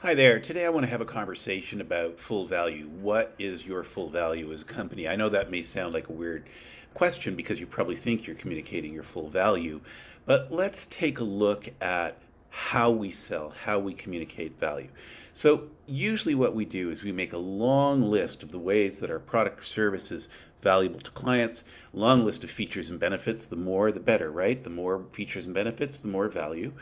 Hi there. Today I want to have a conversation about full value. What is your full value as a company? I know that may sound like a weird question because you probably think you're communicating your full value, but let's take a look at how we sell, how we communicate value. So, usually what we do is we make a long list of the ways that our product or service is valuable to clients, a long list of features and benefits. The more, the better, right? The more features and benefits, the more value.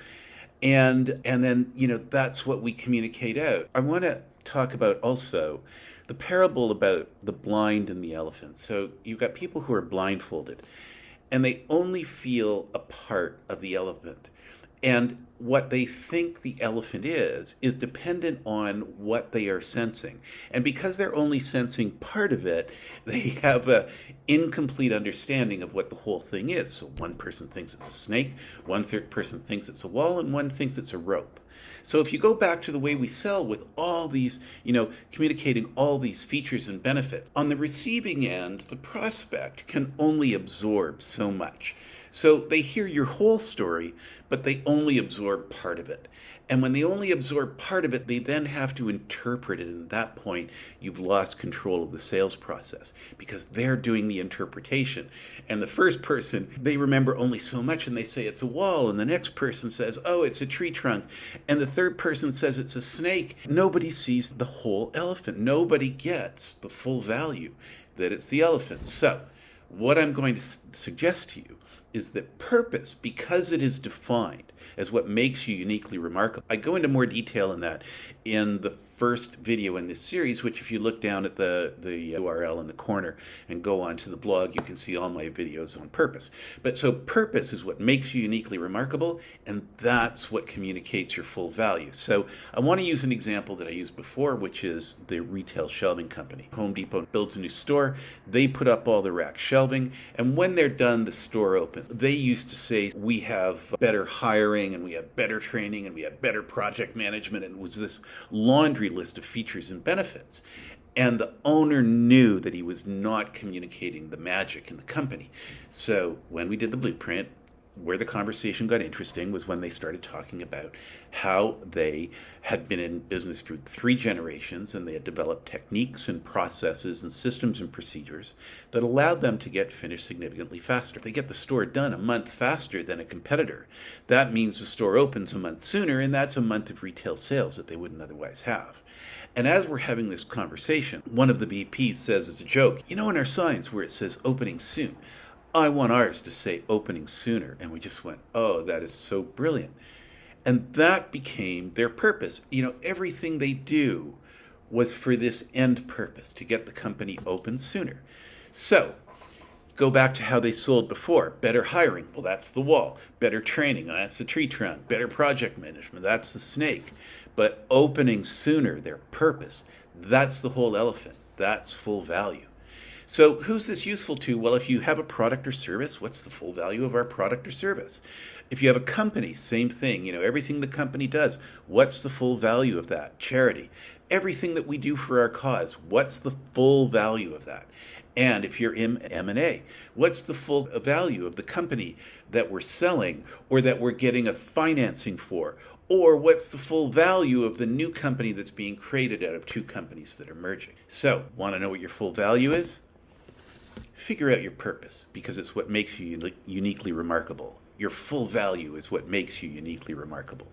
And then that's what we communicate out. I want to talk about also the parable about the blind and the elephant. So you've got people who are blindfolded and they only feel a part of the elephant. And what they think the elephant is dependent on what they are sensing. And because they're only sensing part of it, they have a incomplete understanding of what the whole thing is. So one person thinks it's a snake, one third person thinks it's a wall, and one thinks it's a rope. So if you go back to the way we sell with all these, communicating all these features and benefits, on the receiving end, the prospect can only absorb so much. So they hear your whole story, but they only absorb part of it. And when they only absorb part of it, they then have to interpret it. And at that point, you've lost control of the sales process because they're doing the interpretation. And the first person, they remember only so much and they say it's a wall. And the next person says, oh, it's a tree trunk. And the third person says it's a snake. Nobody sees the whole elephant. Nobody gets the full value that it's the elephant. So what I'm going to suggest to you is that purpose, because it is defined as what makes you uniquely remarkable. I go into more detail in that in the first video in this series, which if you look down at the URL in the corner and go on to the blog, you can see all my videos on purpose. But so purpose is what makes you uniquely remarkable, and that's what communicates your full value. So I want to use an example that I used before, which is the retail shelving company. Home Depot builds a new store, they put up all the rack shelving, and when they're done, the store opens. They used to say, we have better hiring, and we have better training, and we have better project management, and it was this laundry list of features and benefits. And the owner knew that he was not communicating the magic in the company. So when we did the blueprint, where the conversation got interesting was when they started talking about how they had been in business for 3 generations and they had developed techniques and processes and systems and procedures that allowed them to get finished significantly faster. They get the store done a month faster than a competitor. That means the store opens a month sooner, and that's a month of retail sales that they wouldn't otherwise have. And as we're having this conversation, one of the VPs says as a joke, in our signs where it says opening soon, I want ours to say opening sooner. And we just went, oh, that is so brilliant. And that became their purpose. Everything they do was for this end purpose, to get the company open sooner. So go back to how they sold before. Better hiring, well, that's the wall. Better training, that's the tree trunk. Better project management, that's the snake. But opening sooner, their purpose, that's the whole elephant. That's full value. So who's this useful to? Well, if you have a product or service, what's the full value of our product or service? If you have a company, same thing. Everything the company does, what's the full value of that? Charity. Everything that we do for our cause, what's the full value of that? And if you're in M&A, what's the full value of the company that we're selling or that we're getting a financing for? Or what's the full value of the new company that's being created out of 2 companies that are merging? So, want to know what your full value is? Figure out your purpose, because it's what makes you uniquely remarkable. Your full value is what makes you uniquely remarkable.